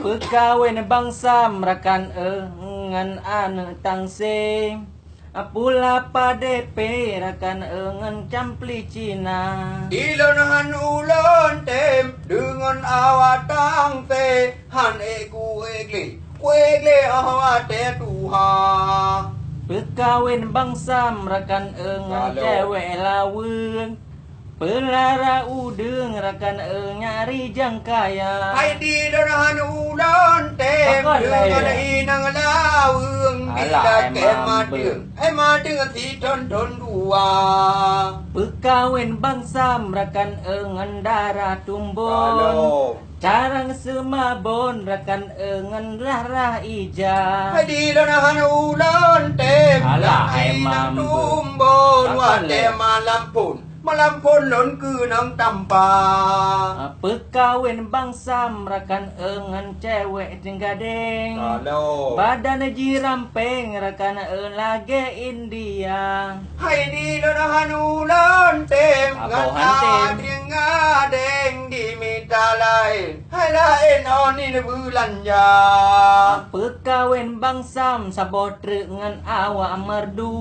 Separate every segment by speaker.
Speaker 1: Pekawin bangsa merakan ngan an tang se. Pula pade pe rakan ngan campli Cina.
Speaker 2: Ilonahan ulon tem dengan awatang te han kuegle awate tuha.
Speaker 1: Pekawin bangsa merakan ngan cewek laweng. Pelara udeng rakan nyari jangkaya.
Speaker 2: Hai di donahan ulon tem dengan inang laweng bila kemadeng. Madeng si ton dua.
Speaker 1: Pekawin bangsa merakan ngan darah tumbon. Carang semabon rakan ngan rah ija.
Speaker 2: Hai di donahan ulon tem inang tumbon wate malam pun lon ke nang tampa.
Speaker 1: Pekawin bangsa merakan ngan cewek tinggadeng. Badan jirampeng rakan lage India.
Speaker 2: Hai di donahan ulon tem ngan ngadeng di mita lain. Hai lain oni bulan ya.
Speaker 1: Pekawin bangsa sabotre ngan awa merdu.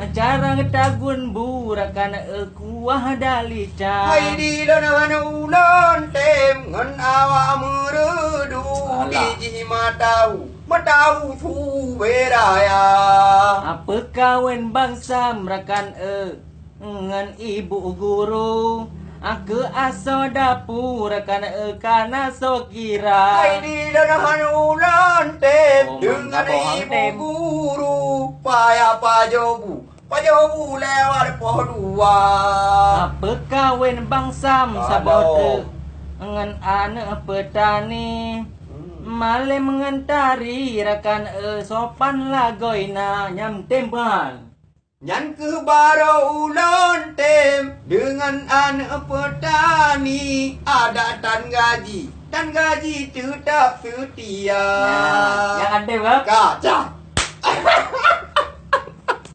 Speaker 1: Cara ngetagun burakan kuah dalica.
Speaker 2: Hai di donahan ulon tem ngan awa meredu di matau tu beraya.
Speaker 1: Pekawin bangsa merakan ngan ibu guru. Aku aso dapur kan kana so kira.
Speaker 2: Hai di donahan ulon tem dengan ibu guru pajobu lewat poh dua.
Speaker 1: Pekawin bangsa sabote ngan anak petani. Male mengentari rakan sopan lagoina nyam tempat.
Speaker 2: Nyan ke baro ulon tem dengan anak petani ada tan gaji tetap setia.
Speaker 1: Yang ada bang.
Speaker 2: Kacak.